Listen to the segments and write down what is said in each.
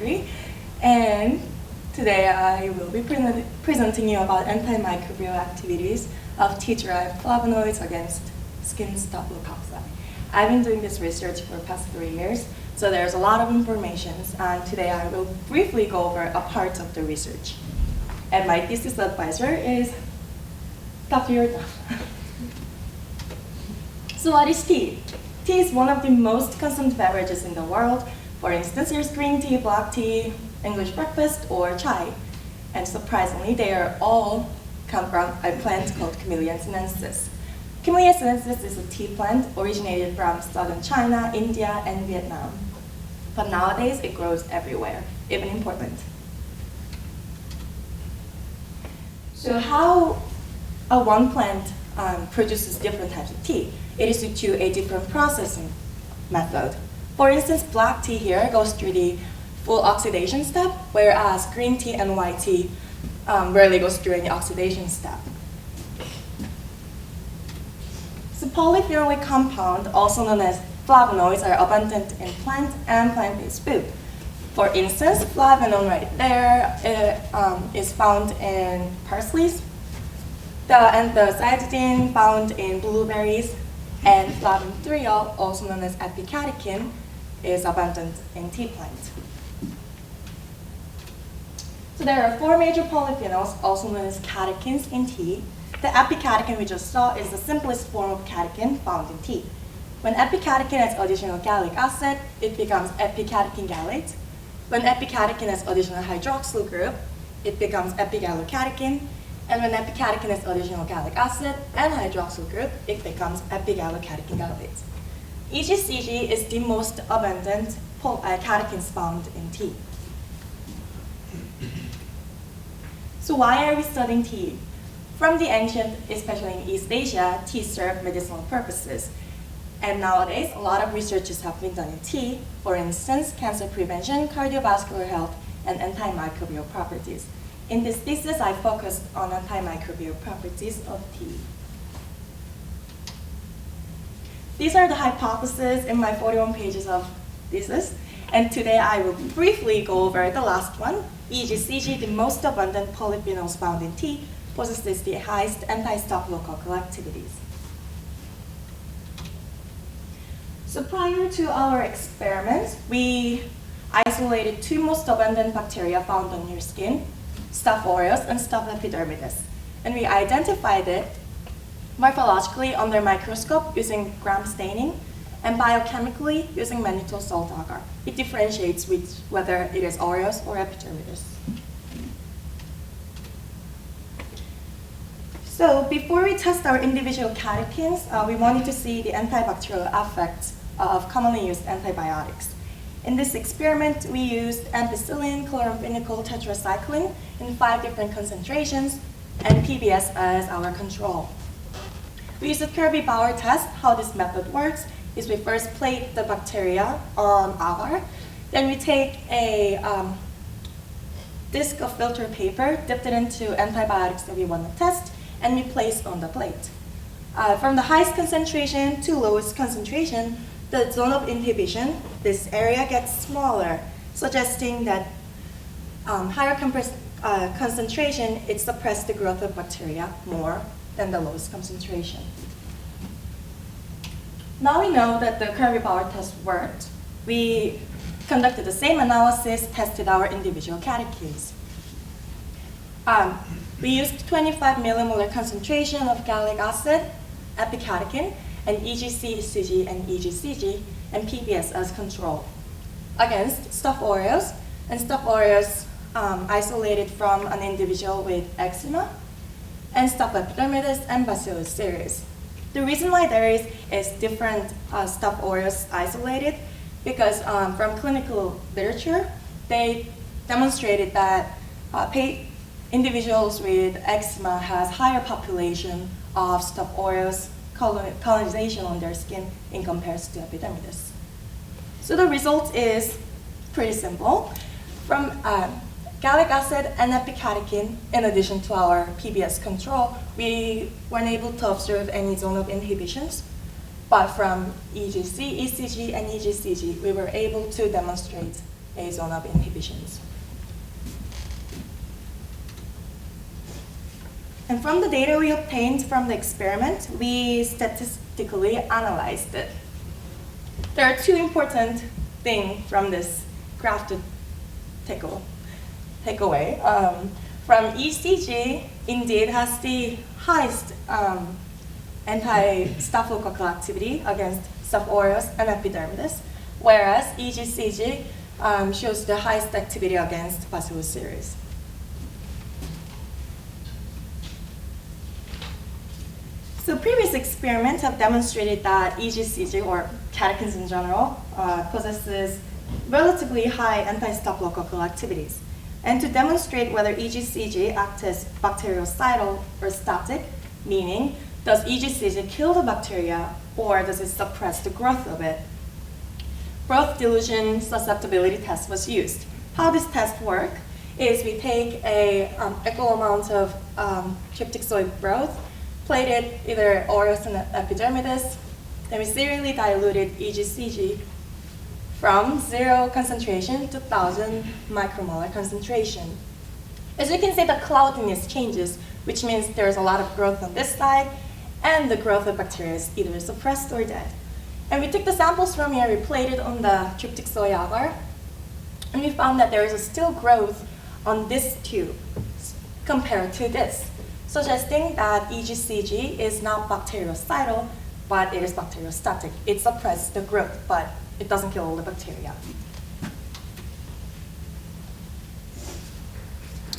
Avery, and today I will be presenting you about antimicrobial activities of tea-derived flavonoids against skin Staphylococcus. I've been doing this research for the past 3 years, so there's a lot of information, and today I will briefly go over a part of the research. And my thesis advisor is Dr. Yorda. So what is tea? Tea is one of the most consumed beverages in the world. For instance, there's green tea, black tea, English breakfast, or chai. And surprisingly, they are all come from a plant called Camellia sinensis. Camellia sinensis is a tea plant originated from southern China, India, and Vietnam. But nowadays, it grows everywhere, even in Portland. So how one plant produces different types of tea? It is due to a different processing method. For instance, black tea here goes through the full oxidation step, whereas green tea and white tea rarely goes through any oxidation step. So polyphenolic compound, also known as flavonoids, are abundant in plant and plant-based food. For instance, flavanone right there is found in parsleys, and the cytidine found in blueberries, and flavonotriol, also known as epicatechin, is abundant in tea plants. So there are 4 major polyphenols, also known as catechins, in tea. The epicatechin we just saw is the simplest form of catechin found in tea. When epicatechin has additional gallic acid, it becomes epicatechin gallate. When epicatechin has additional hydroxyl group, it becomes epigallocatechin. And when epicatechin has additional gallic acid and hydroxyl group, it becomes epigallocatechin gallate. EGCG is the most abundant catechins found in tea. So why are we studying tea? From the ancient, especially in East Asia, tea served medicinal purposes. And nowadays, a lot of researches have been done in tea. For instance, cancer prevention, cardiovascular health, and antimicrobial properties. In this thesis, I focused on antimicrobial properties of tea. These are the hypotheses in my 41 pages of thesis, and today I will briefly go over the last one. EGCG, the most abundant polyphenols found in tea, possesses the highest anti-staphylococcal activities. So prior to our experiments, we isolated 2 most abundant bacteria found on your skin, Staph aureus and Staph epidermidis. And we identified it morphologically under microscope using gram staining and biochemically using mannitol salt agar. It differentiates whether it is aureus or epidermidis. So before we test our individual catechins, we wanted to see the antibacterial effects of commonly used antibiotics. In this experiment, we used ampicillin, chloramphenicol, tetracycline in 5 different concentrations, and PBS as our control. We used a Kirby-Bauer test. How this method works is we first plate the bacteria on agar, then we take a disc of filter paper, dipped it into antibiotics that we want to test, and we place on the plate. From the highest concentration to lowest concentration, the zone of inhibition, this area gets smaller, suggesting that higher concentration, it suppresses the growth of bacteria more than the lowest concentration. Now we know that the Kirby-Bauer test worked. We conducted the same analysis, tested our individual catechins. We used 25 millimolar concentration of gallic acid, epicatechin, and EGCG and EGCG, and PBS as control against Staph aureus, and Staph aureus isolated from an individual with eczema, and Staph epidermidis and Bacillus cereus. The reason why there is different Staph aureus isolated, because from clinical literature, they demonstrated that individuals with eczema has higher population of Staph aureus colonization on their skin in comparison to epidermidis. So the result is pretty simple. From gallic acid and epicatechin, in addition to our PBS control, we weren't able to observe any zone of inhibitions. But from EGC, ECG, and EGCG, we were able to demonstrate a zone of inhibitions. And from the data we obtained from the experiment, we statistically analyzed it. There are two important things from this graph to take away. From ECG, indeed has the highest anti-staphylococcal activity against Staph aureus and epidermidis, whereas EGCG shows the highest activity against Bacillus cereus. So previous experiments have demonstrated that EGCG, or catechins in general, possesses relatively high anti-staphylococcal activities. And to demonstrate whether EGCG acts as bactericidal or static, meaning does EGCG kill the bacteria or does it suppress the growth of it, growth dilution susceptibility test was used. How this test works is we take a equal amount of tryptic soy broth, plated either aureus and epidermidis, then we serially diluted EGCG from 0 concentration to 1,000 micromolar concentration. As you can see, the cloudiness changes, which means there's a lot of growth on this side, and the growth of bacteria is either suppressed or dead. And we took the samples from here, we plated on the tryptic soy agar, and we found that there is still growth on this tube compared to this, suggesting that EGCG is not bactericidal, but it is bacteriostatic. It suppresses the growth, but it doesn't kill all the bacteria.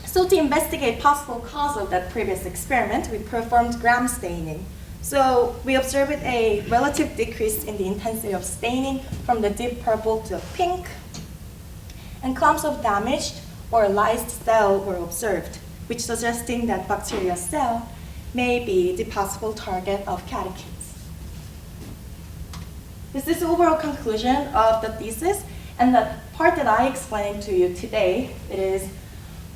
So to investigate possible cause of that previous experiment, we performed gram staining. So we observed a relative decrease in the intensity of staining from the deep purple to pink, and clumps of damaged or lysed cell were observed, which suggesting that bacteria cell may be the possible target of catechins. This is the overall conclusion of the thesis, and the part that I explained to you today, it is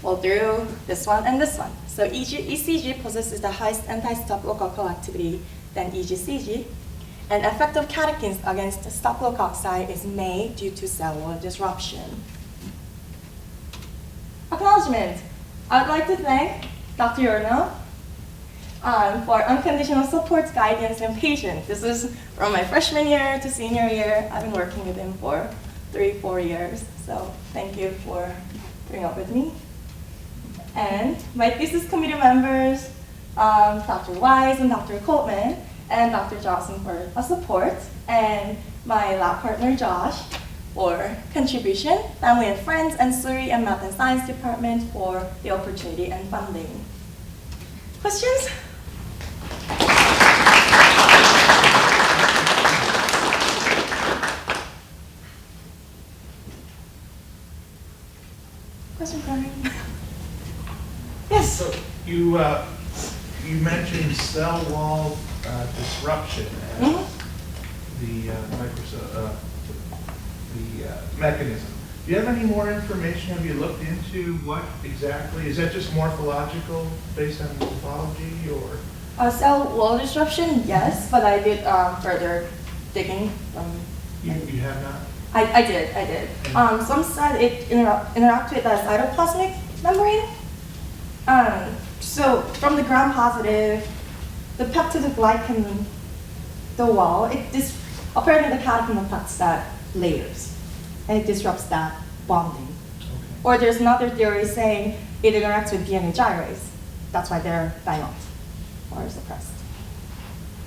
well through this one and this one. So ECG possesses the highest anti-staphylococcal activity than EGCG, and effect of catechins against staphylococci is made due to cellular disruption. Acknowledgement. I would like to thank Dr. Yorno for unconditional support, guidance, and patience. This is from my freshman year to senior year. I've been working with him for 3-4 years, so thank you for putting up with me. And my thesis committee members, Dr. Wise and Dr. Coltman, and Dr. Johnson for support, and my lab partner Josh for contribution, family and friends, and Suri and Math and Science Department for the opportunity and funding. Questions? Question time. Yes. So you mentioned cell wall disruption as the mechanism. Do you have any more information? Have you looked into what exactly? Is that just morphological based on morphology, or? Cell wall disruption, yes, but I did further digging. You have not? I did. Some said it interacts with the cytoplasmic membrane. So from the gram-positive, the peptidoglycan, the wall, apparently the catechin affects that layers, and it disrupts that bonding. Okay. Or there's another theory saying it interacts with DNA gyrase. That's why they're diluted or suppressed.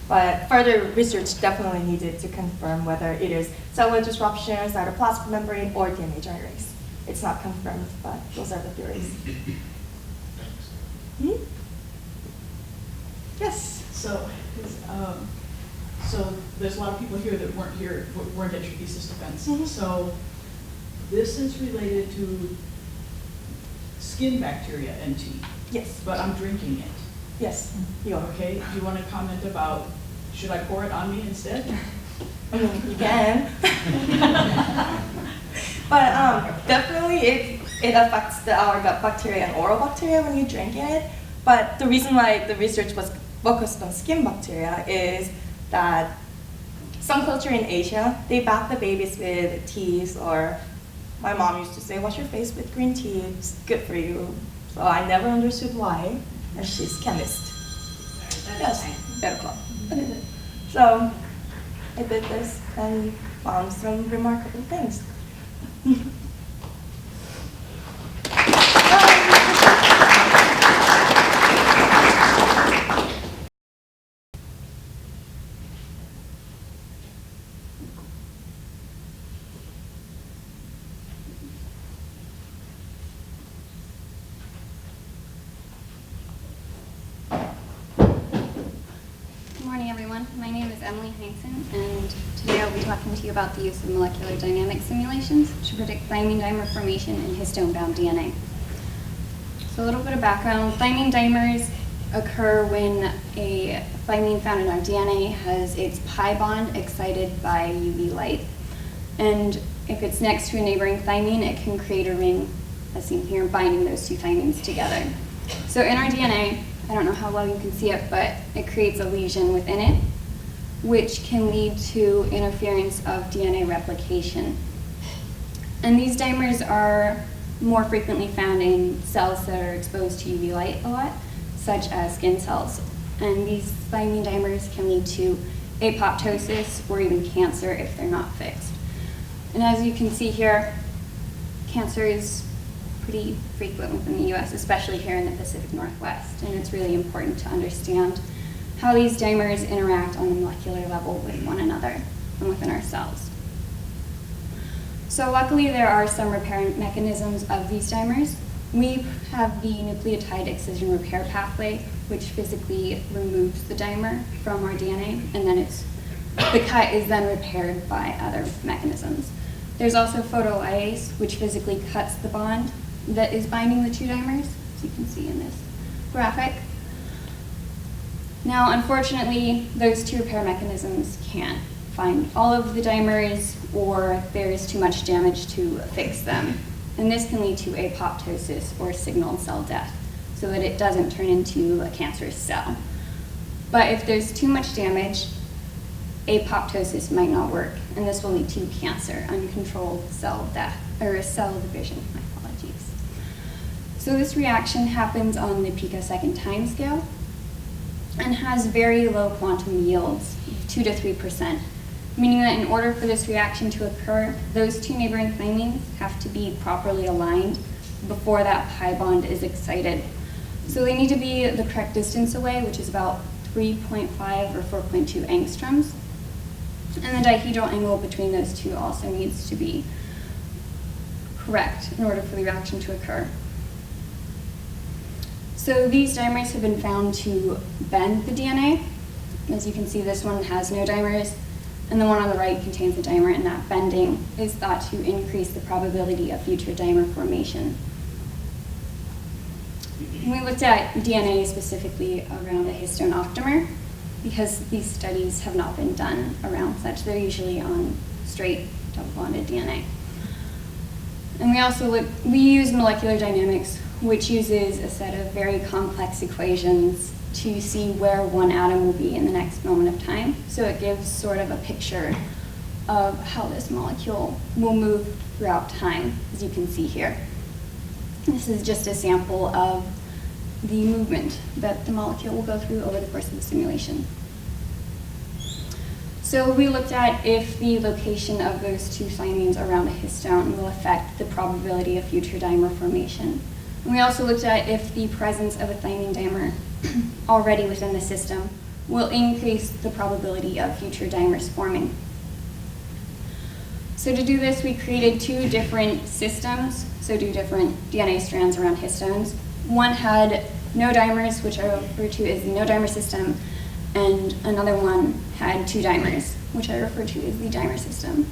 But further research definitely needed to confirm whether it is cellular disruption, cytoplasmic membrane, or DNA gyrase. It's not confirmed, but those are the theories. Hmm? Yes? So there's a lot of people here that weren't at your thesis defense. Mm-hmm. So this is related to skin bacteria, NT. Yes. But I'm drinking it. Yes, you are. Okay, do you want to comment about, should I pour it on me instead? I mean, you can. But definitely it affects our gut bacteria and oral bacteria when you're drinking it. But the reason why the research was focused on skin bacteria is that some culture in Asia, they bath the babies with teas or My mom used to say, wash your face with green tea, it's good for you. So I never understood why, and she's chemist. Yes, better club. So I did this and found some remarkable things. Good morning, everyone. My name is Heinsen, and today I'll be talking to you about the use of molecular dynamic simulations to predict thymine dimer formation in histone-bound DNA. So a little bit of background. Thymine dimers occur when a thymine found in our DNA has its pi bond excited by UV light. And if it's next to a neighboring thymine, it can create a ring, as seen here, binding those two thymines together. So in our DNA, I don't know how well you can see it, but it creates a lesion within it, which can lead to interference of DNA replication. And these dimers are more frequently found in cells that are exposed to UV light a lot, such as skin cells. And these thymine dimers can lead to apoptosis or even cancer if they're not fixed. And as you can see here, cancer is pretty frequent within the US, especially here in the Pacific Northwest. And it's really important to understand how these dimers interact on the molecular level with one another and within our cells. So luckily there are some repair mechanisms of these dimers. We have the nucleotide excision repair pathway, which physically removes the dimer from our DNA, and then the cut is then repaired by other mechanisms. There's also photolyase, which physically cuts the bond that is binding the two dimers, as you can see in this graphic. Now, unfortunately, those two repair mechanisms can't find all of the dimers, or there's too much damage to fix them. And this can lead to apoptosis or signaled cell death, so that it doesn't turn into a cancerous cell. But if there's too much damage, apoptosis might not work, and this will lead to cancer, uncontrolled cell death, or cell division. My apologies. So this reaction happens on the picosecond timescale and has very low quantum yields, 2 to 3%, meaning that in order for this reaction to occur, those two neighboring thymines have to be properly aligned before that pi bond is excited. So they need to be the correct distance away, which is about 3.5 or 4.2 angstroms. And the dihedral angle between those two also needs to be correct in order for the reaction to occur. So these dimers have been found to bend the DNA. As you can see, this one has no dimers, and the one on the right contains a dimer, and that bending is thought to increase the probability of future dimer formation. And we looked at DNA specifically around a histone octamer, because these studies have not been done around such. They're usually on straight double-bonded DNA. And we use molecular dynamics, which uses a set of very complex equations to see where one atom will be in the next moment of time. So it gives sort of a picture of how this molecule will move throughout time, as you can see here. This is just a sample of the movement that the molecule will go through over the course of the simulation. So we looked at if the location of those two thymines around a histone will affect the probability of future dimer formation. And we also looked at if the presence of a thymine dimer already within the system will increase the probability of future dimers forming. So to do this, we created two different systems, so two different DNA strands around histones. One had no dimers, which I refer to as the no dimer system, and another one had two dimers, which I refer to as the dimer system.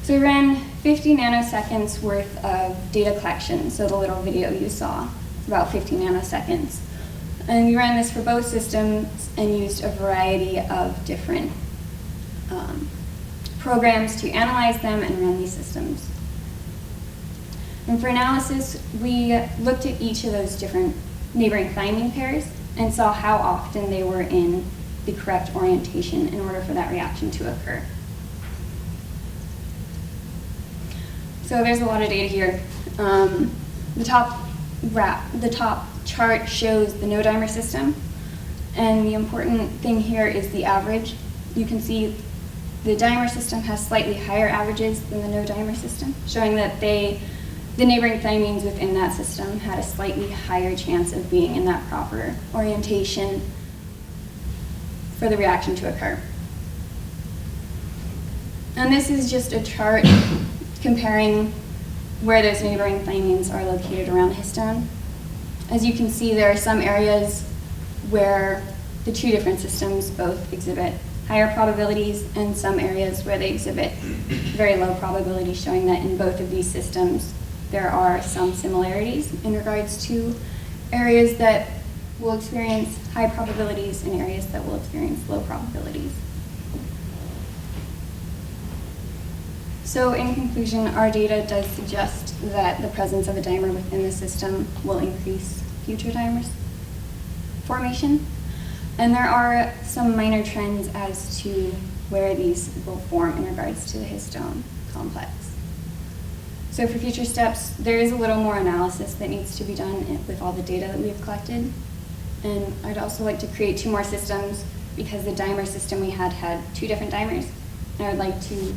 So we ran 50 nanoseconds worth of data collection, so the little video you saw, about 50 nanoseconds. And we ran this for both systems and used a variety of different programs to analyze them and run these systems. And for analysis, we looked at each of those different neighboring thymine pairs and saw how often they were in the correct orientation in order for that reaction to occur. So there's a lot of data here. The top chart shows the no-dimer system, and the important thing here is the average. You can see the dimer system has slightly higher averages than the no-dimer system, showing that the neighboring thymines within that system had a slightly higher chance of being in that proper orientation for the reaction to occur. And this is just a chart comparing where those neighboring thymines are located around the histone. As you can see, there are some areas where the two different systems both exhibit higher probabilities, and some areas where they exhibit very low probabilities, showing that in both of these systems there are some similarities in regards to areas that will experience high probabilities and areas that will experience low probabilities. So in conclusion, our data does suggest that the presence of a dimer within the system will increase future dimers formation. And there are some minor trends as to where these will form in regards to the histone complex. So for future steps, there is a little more analysis that needs to be done with all the data that we have collected. And I'd also like to create 2 more systems because the dimer system we had 2 different dimers. And I would like to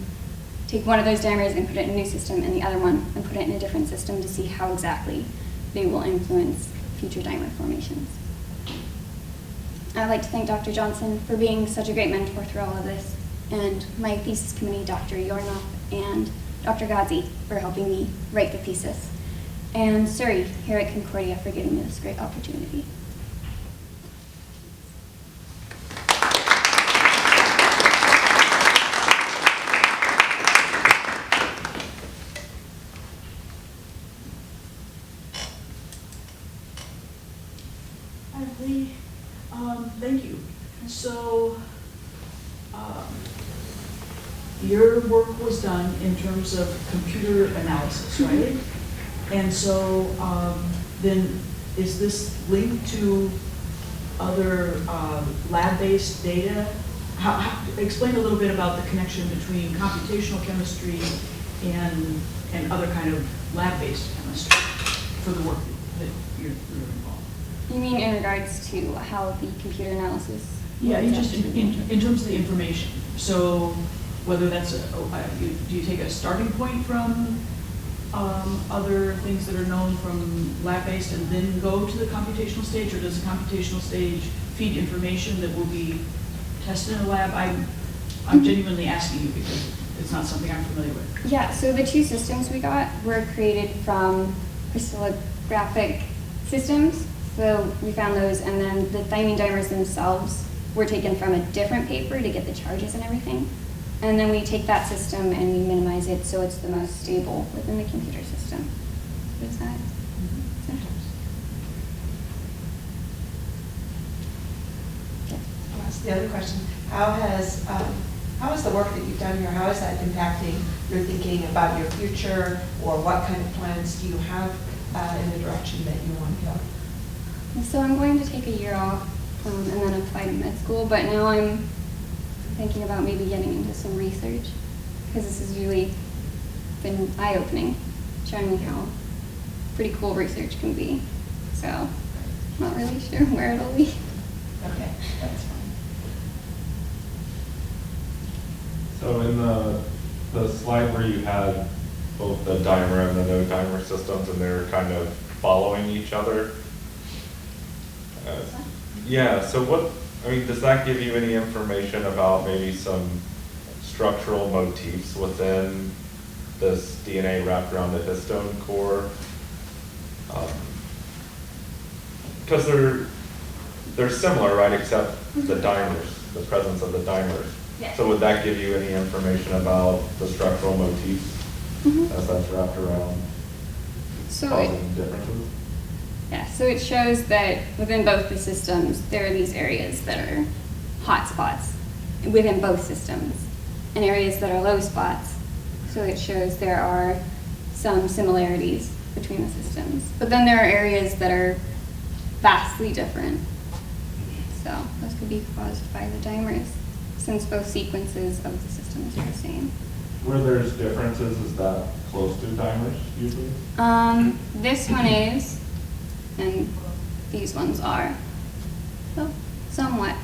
take one of those dimers and put it in a new system and the other one and put it in a different system to see how exactly they will influence future dimer formations. I'd like to thank Dr. Johnson for being such a great mentor through all of this, and my thesis committee, Dr. Yornoff and Dr. Ghazi, for helping me write the thesis, and Suri here at Concordia for giving me this great opportunity. Avery, thank you. So, your work was done in terms of computer analysis, right? And so, then is this linked to other lab-based data? Explain a little bit about the connection between computational chemistry and other kind of lab-based chemistry for the work that you're involved. You mean in regards to how the computer analysis? Yeah, you just in terms of the information. So whether that's do you take a starting point from other things that are known from lab-based and then go to the computational stage, or does the computational stage feed information that will be tested in a lab? I'm genuinely asking you because it's not something I'm familiar with. Yeah, so the 2 systems we got were created from crystallographic systems. So we found those, and then the thymine dimers themselves were taken from a different paper to get the charges and everything. And then we take that system and we minimize it so it's the most stable within the computer system. What is that? I'll ask the other question. How is the work that you've done here, how is that impacting your thinking about your future, or what kind of plans do you have in the direction that you want to go? So I'm going to take a year off and then apply to med school, but now I'm thinking about maybe getting into some research because this has really been eye-opening, showing me how pretty cool research can be. So I'm not really sure where it'll be. Okay, that's fine. So in the slide where you had both the dimer and the no dimer systems and they're kind of following each other, yeah, so does that give you any information about maybe some structural motifs within this DNA wrapped around the histone core? Because they're similar, right, except the dimers, the presence of the dimers. Yeah. So would that give you any information about the structural motifs as that's wrapped around causing differences? Yeah, so it shows that within both the systems, there are these areas that are hot spots within both systems and areas that are low spots. So it shows there are some similarities between the systems. But then there are areas that are vastly different. So those could be caused by the dimers, since both sequences of the systems are the same. Where there's differences, is that close to dimers usually? This one is, and these ones are. So, somewhat.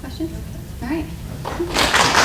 Questions? All right.